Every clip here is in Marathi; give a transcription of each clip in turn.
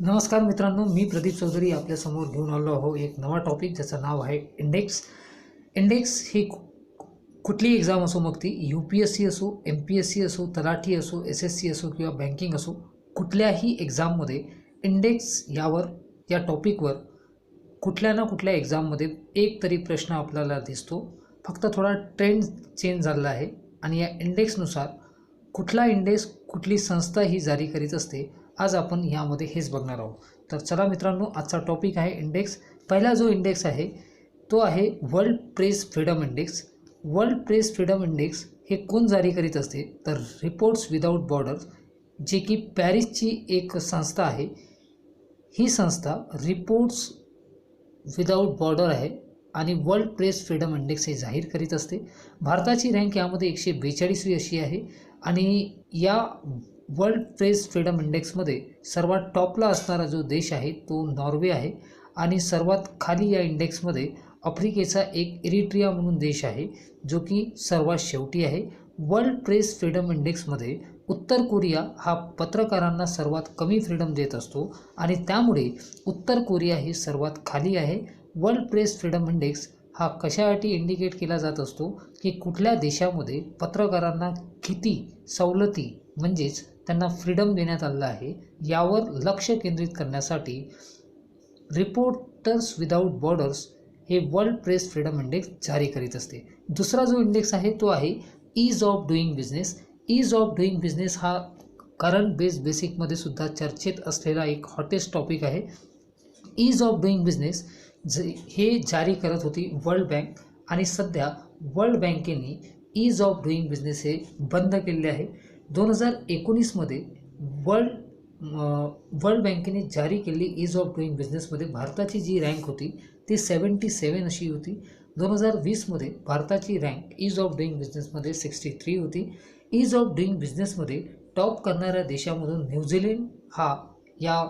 नमस्कार मित्रांनो, मी प्रदीप चौधरी आपल्यासमोर घेऊन आलो आहो एक नवा टॉपिक ज्याचं नाव आहे इंडेक्स. इंडेक्स ही कुठलीही एक्झाम असो, मग ती UPSC असो, MPSC असो, तलाठी असो, SSC असो किंवा बँकिंग असो, कुठल्याही एक्झाममध्ये इंडेक्स या टॉपिकवर कुठल्या ना कुठल्या एक्झाममध्ये एक तरी प्रश्न आपल्याला दिसतो. फक्त थोडा ट्रेंड चेंज झाला आहे आणि या इंडेक्सनुसार कुठला इंडेक्स कुठली संस्था ही जारी करीत असते, आज आपण यामध्ये हेच बघणार आहोत. तर चला मित्रांनो, आजचा टॉपिक आहे इंडेक्स. पहिला जो इंडेक्स आहे तो आहे world press freedom index. World press freedom index हे कोण जारी करीत असते, तर रिपोर्ट्स विदाऊट बॉर्डर्स, जे की पॅरिसची एक संस्था आहे. ही संस्था रिपोर्ट्स विदाऊट बॉर्डर आहे आणि वर्ल्ड प्रेस फ्रीडम इंडेक्स हे जाहीर करीत असते. भारताची रँक यामध्ये 142वी अशी आहे आणि या वर्ल्ड प्रेस फ्रीडम इंडेक्समध्ये सर्वात टॉपला असणारा जो देश आहे तो नॉर्वे आहे आणि सर्वात खाली या इंडेक्समध्ये आफ्रिकेचा एक इरिट्रिया म्हणून देश आहे, जो की सर्वात शेवटी आहे. वर्ल्ड प्रेस फ्रीडम इंडेक्समध्ये उत्तर कोरिया हा पत्रकारांना सर्वात कमी फ्रीडम देत असतो आणि त्यामुळे उत्तर कोरिया ही सर्वात खाली आहे. वर्ल्ड प्रेस फ्रीडम इंडेक्स हा कशासाठी इंडिकेट केला जात असतो की कुठल्या देशामध्ये पत्रकारांना किती सवलती म्हणजेच त्यांना फ्रीडम देण्यात आलं आहे यावर लक्ष केंद्रित करण्यासाठी रिपोर्टर्स विदाऊट बॉर्डर्स हे वर्ल्ड प्रेस फ्रीडम इंडेक्स जारी करीत असते. दुसरा जो इंडेक्स आहे तो आहे ease of doing business. Ease of doing business हा करंट बेसिकमध्ये सुद्धा चर्चेत असलेला एक हॉटेस्ट टॉपिक आहे. ईज ऑफ डुईंग बिझनेस हे जारी करत होती वर्ल्ड बँक आणि सध्या वर्ल्ड बँकेने ईज ऑफ डुईंग बिझनेस हे बंद केले आहे. 2019मध्ये वर्ल्ड बँकेने जारी केलेली ईज ऑफ डुईंग बिझनेसमध्ये भारताची जी रँक होती ती 77 अशी होती. 2020मध्ये भारताची रँक ईज ऑफ डुईंग बिझनेसमध्ये 63 होती. ईज ऑफ डुईंग बिझनेसमध्ये टॉप करणाऱ्या देशामधून न्यूझीलंड हा या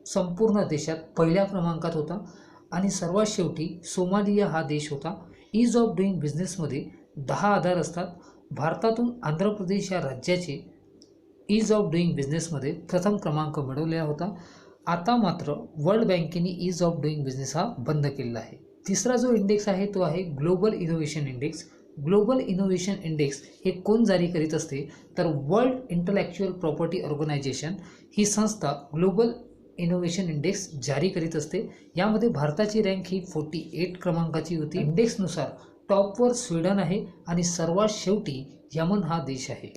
संपूर्ण देशात पहिल्या क्रमांकात होता आणि सर्वात शेवटी सोमालिया हा देश होता. ईज ऑफ डुईंग बिझनेसमध्ये 10 आधार असतात. भारतातून आंध्र प्रदेश या राज्याचे ईज ऑफ डुईंग बिझनेसमध्ये प्रथम क्रमांक मिळवलेला होता. आता मात्र वर्ल्ड बँकेने ईज ऑफ डुईंग बिझनेस हा बंद केलेला आहे. तिसरा जो इंडेक्स आहे तो आहे global innovation index. Global innovation index हे कोण जारी करीत असते, तर वर्ल्ड इंटलेक्च्युअल प्रॉपर्टी ऑर्गनायझेशन ही संस्था ग्लोबल इनोव्हेशन इंडेक्स जारी करीत असते. यामध्ये भारताची रँक ही 48 क्रमांकाची होती. इंडेक्सनुसार टॉपवर स्वीडन आहे आणि सर्वात शेवटी यमन हा देश आहे.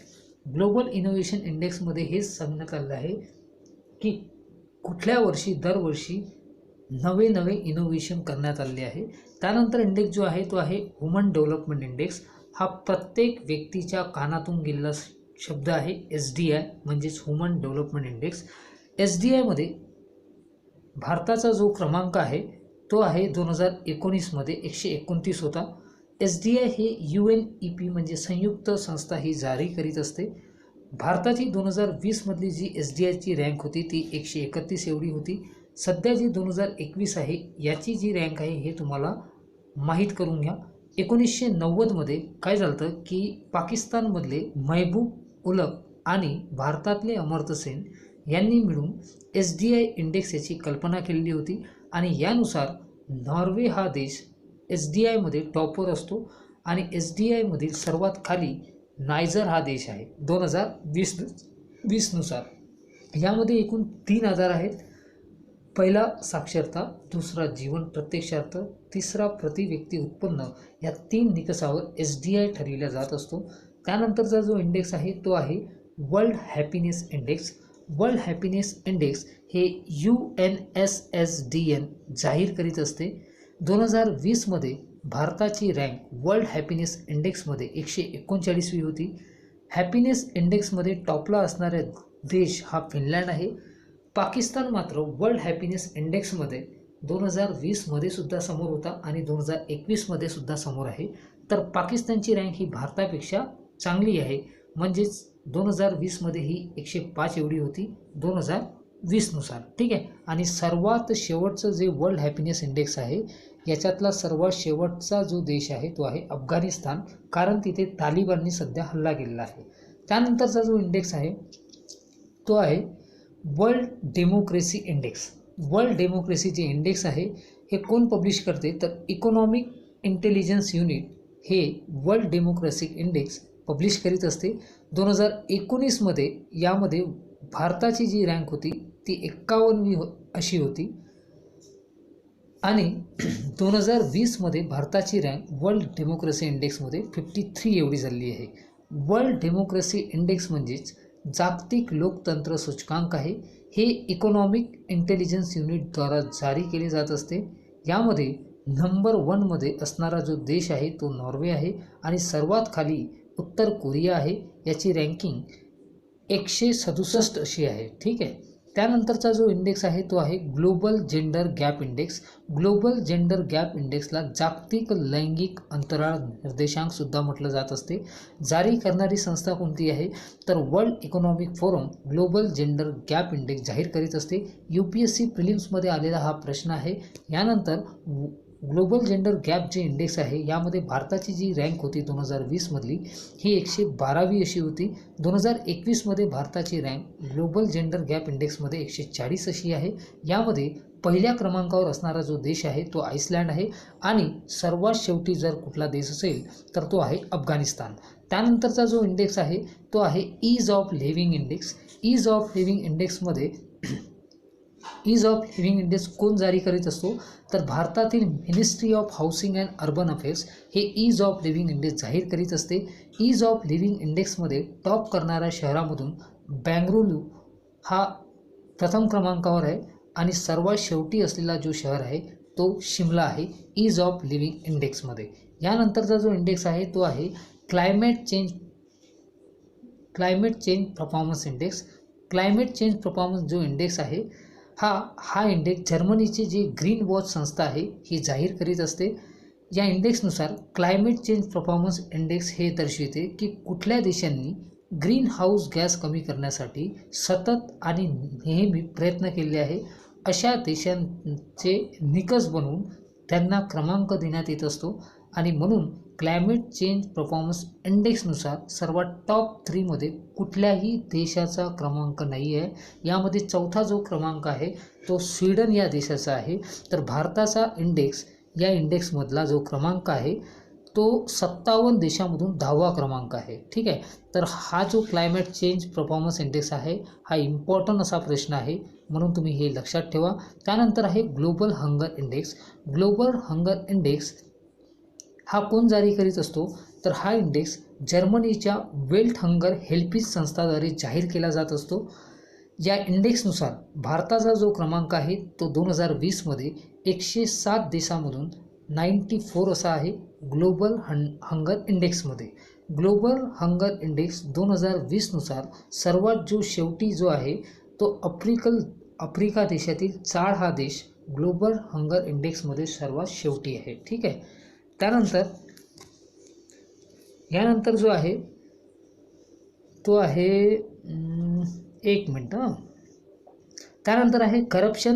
ग्लोबल इनोव्हेशन इंडेक्समध्ये हेच सांगण्यात आलं आहे की कुठल्या वर्षी दरवर्षी नवे इनोव्हेशन करण्यात आले आहे. त्यानंतर इंडेक्स जो आहे तो आहे ह्युमन डेव्हलपमेंट इंडेक्स. हा प्रत्येक व्यक्तीच्या कानातून गेलेला शब्द आहे. SDI म्हणजेच ह्युमन डेव्हलपमेंट इंडेक्स. SDIमध्ये भारताचा जो क्रमांक आहे तो आहे 2019मध्ये 129 होता. SDI हे UNEP म्हणजे संयुक्त संस्था ही जारी करीत असते. भारताची 2020मधली जी SDIची रँक होती ती 131 एवढी होती. सध्या जी 2021 आहे याची जी रँक आहे हे तुम्हाला माहीत करून घ्या. 1990मध्ये काय झालं की पाकिस्तानमधले महबूब उलग आणि भारतातले अमर्त्य सेन यांनी मिळून SDI इंडेक्स याची कल्पना केलेली होती आणि यानुसार नॉर्वे हा देश SDIमध्ये टॉपवर असतो आणि SDIमधील सर्वात खाली नायजर हा देश आहे 2020 नुसार. यामध्ये एकूण 3 आधार आहेत. पहिला साक्षरता, दुसरा जीवन प्रत्यक्षार्थ, तिसरा प्रति व्यक्ती उत्पन्न. या 3 निकषावर SDI ठरविला जात असतो. त्यानंतरचा जो इंडेक्स आहे तो आहे world happiness index. World happiness index हे UNSSDN जाहीर करीत असते. 2020मध्ये भारताची रँक वर्ल्ड हॅपीनेस इंडेक्समध्ये 139वी होती. हॅपीनेस इंडेक्समध्ये टॉपला असणारा देश हा फिनलँड आहे. पाकिस्तान मात्र वर्ल्ड हॅपीनेस इंडेक्समध्ये 2020मध्ये सुद्धा समोर होता आणि 2021मध्ये सुद्धा समोर आहे. तर पाकिस्तानची रँक ही भारतापेक्षा चांगली आहे, म्हणजेच 2020मध्ये ही 105 एवढी होती 2020 नुसार. ठीक आहे. आणि सर्वात शेवटचं जे वर्ल्ड हॅपीनेस इंडेक्स आहे याच्यातला सर्वात शेवटचा जो देश आहे तो आहे अफगाणिस्तान, कारण तिथे तालिबाननी सध्या हल्ला केलेला आहे. त्यानंतरचा जो इंडेक्स आहे तो आहे world democracy index. World democracy जे इंडेक्स आहे हे कोण पब्लिश करते, तर इकॉनॉमिक इंटेलिजन्स युनिट हे वर्ल्ड डेमोक्रेसी इंडेक्स पब्लिश करीत असते. 2019मध्ये यामध्ये भारताची जी रँक होती ती 51वी अशी होती आणि 2020मध्ये भारताची रँक वर्ल्ड डेमोक्रेसी इंडेक्समध्ये 53 एवढी झाली आहे. वर्ल्ड डेमोक्रेसी इंडेक्स म्हणजेच जागतिक लोकतंत्र सूचकांक आहे. हे इकॉनॉमिक इंटेलिजन्स युनिटद्वारा जारी केले जात असते. यामध्ये नंबर 1मध्ये असणारा जो देश आहे तो नॉर्वे आहे आणि सर्वात खाली उत्तर कोरिया आहे. याची रँकिंग 167 अशी आहे. ठीक आहे. त्यानंतरचा जो इंडेक्स आहे तो आहे global gender gap index. Global gender gap इंडेक्सला जागतिक लैंगिक अंतराळ निर्देशांकसुद्धा म्हटलं जात असते. जारी करणारी संस्था कोणती आहे, तर world economic forum global gender gap index जाहीर करीत असते. UPSC प्रिलिम्समध्ये आलेला हा प्रश्न आहे. यानंतर ग्लोबल जेंडर गॅप जे इंडेक्स आहे यामध्ये भारताची जी रँक होती 2020मधली ही 112वी अशी होती. 2021मध्ये भारताची रँक ग्लोबल जेंडर गॅप इंडेक्समध्ये 140 अशी आहे. यामध्ये पहिल्या क्रमांकावर असणारा जो देश आहे तो आईसलँड आहे आणि सर्वात शेवटी जर कुठला देश असेल तर तो आहे अफगाणिस्तान. त्यानंतरचा जो इंडेक्स आहे तो आहे ease of living index. Ease of living इंडेक्समध्ये ईज ऑफ लिव्हिंग इंडेक्स कोण जारी करीत असतो, तर भारतातील ministry of housing and urban affairs हे ईज ऑफ लिव्हिंग इंडेक्स जाहीर करीत असते. ईज ऑफ लिव्हिंग इंडेक्समध्ये टॉप करणाऱ्या शहरामधून बेंगळुरू हा प्रथम क्रमांकावर आहे आणि सर्वात शेवटी असलेला जो शहर आहे तो शिमला आहे ईज ऑफ लिव्हिंग इंडेक्समध्ये. यानंतरचा जो इंडेक्स आहे तो आहे climate change performance index. Climate change performance जो इंडेक्स आहे हा इंडेक्स जर्मनीची जी ग्रीन वॉच संस्था आहे ही जाहीर करीत असते. या इंडेक्सनुसार क्लायमेट चेंज परफॉर्मन्स इंडेक्स हे दर्शविते की कुठल्या देशांनी ग्रीन हाऊस गॅस कमी करण्यासाठी सतत आणि नेहमी प्रयत्न केले आहे अशा देशांचे निकष बनवून त्यांना क्रमांक देण्यात येत असतो आणि म्हणून क्लायमेट चेंज परफॉर्मन्स इंडेक्सनुसार सर्वात टॉप 3मध्ये कुठल्याही देशाचा क्रमांक नाही आहे. यामध्ये चौथा जो क्रमांक आहे तो स्वीडन या देशाचा आहे. तर भारताचा इंडेक्स या इंडेक्समधला जो क्रमांक आहे तो 57 देशामधून 10वा क्रमांक आहे. ठीक आहे. तर हा जो क्लायमेट चेंज परफॉर्मन्स इंडेक्स आहे हा इम्पॉर्टंट असा प्रश्न आहे म्हणून तुम्ही हे लक्षात ठेवा. त्यानंतर आहे global hunger index. Global hunger index हा कोण जारी करीत असतो, तर हा इंडेक्स जर्मनीच्या वेल्थ हंगर हेल्पेज संस्थाद्वारे जाहीर केला जात असतो. या इंडेक्सनुसार भारताचा जो क्रमांक आहे तो 2020मध्ये 107 देशामधून 94 असा आहे ग्लोबल हंगर इंडेक्समध्ये. ग्लोबल हंगर इंडेक्स 2020नुसार सर्वात जो शेवटी जो आहे तो आफ्रिका देशातील चाड हा देश ग्लोबल हंगर इंडेक्समध्ये सर्वात शेवटी आहे. ठीक आहे. यानंतर जो आहे तो आहे एक मिनट त्यानंतर आहे corruption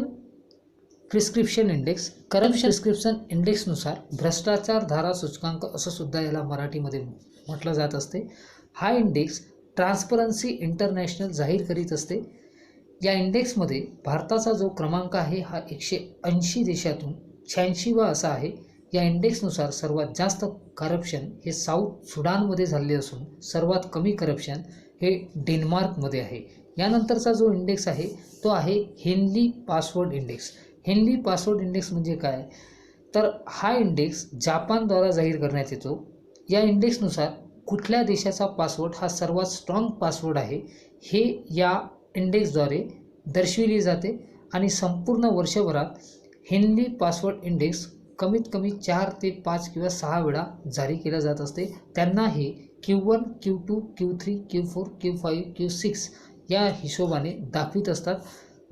prescription index. Corruption prescription इंडेक्सनुसार भ्रष्टाचार धारा सूचकांक असं सुद्धा याला मराठीमध्ये म्हटलं जात असते. हा इंडेक्स ट्रान्सपरन्सी इंटरनॅशनल जाहीर करीत असते. या इंडेक्समध्ये भारताचा जो क्रमांक आहे हा 180 देशातून 86वा असा आहे. या इंडेक्सनुसार सर्वात जास्त करप्शन हे साऊथ सुडानमध्ये झाले असून सर्वात कमी करप्शन हे डेन्मार्कमध्ये आहे. यानंतरचा जो इंडेक्स आहे तो आहे Henley password index. Henley password index म्हणजे काय, तर हा इंडेक्स जापानद्वारा जाहीर करण्यात येतो. या इंडेक्सनुसार कुठल्या देशाचा पासवर्ड हा सर्वात स्ट्रॉंग पासवर्ड आहे हे या इंडेक्सद्वारे दर्शविले जाते आणि संपूर्ण वर्षभरात हेनली पासवर्ड इंडेक्स कमीत कमी 4 ते 5 किंवा 6 वेळा जारी केला जात असते. त्यांना हे Q1, Q2, Q3, Q4, Q5, Q6 या हिशोबाने दाखवित असतात.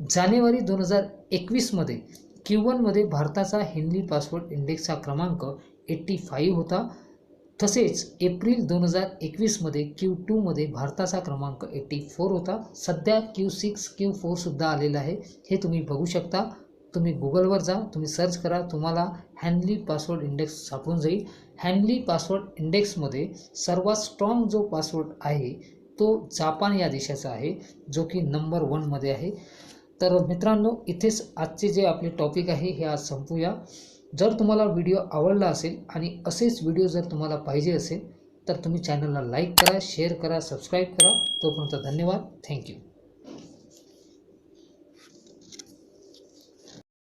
जानेवारी 2021मध्ये Q1मध्ये भारताचा हेनली पासवर्ड इंडेक्सचा क्रमांक 85 होता. तसेच एप्रिल 2021मध्ये Q2मध्ये भारताचा क्रमांक 84 होता. सध्या Q6, Q4 सुद्धा आलेला आहे. हे तुम्ही बघू शकता. तुम्ही गुगलवर जा, तुम्ही सर्च करा, तुम्हाला हेनली पासवर्ड इंडेक्स सापडून जाईल. हेनली पासवर्ड इंडेक्समध्ये सर्वात स्ट्रॉंग जो पासवर्ड आहे तो जापान या देशाचा आहे, जो की नंबर 1मध्ये आहे. तर मित्रांनो, इथेच आजचे जे आपले टॉपिक आहे हे आज संपूया. जर तुम्हाला व्हिडिओ आवडला असेल आणि असेच व्हिडिओ जर तुम्हाला पाहिजे असेल तर तुम्ही चॅनलला लाईक करा, शेअर करा, सबस्क्राईब करा. तोपर्यंत धन्यवाद. थँक्यू.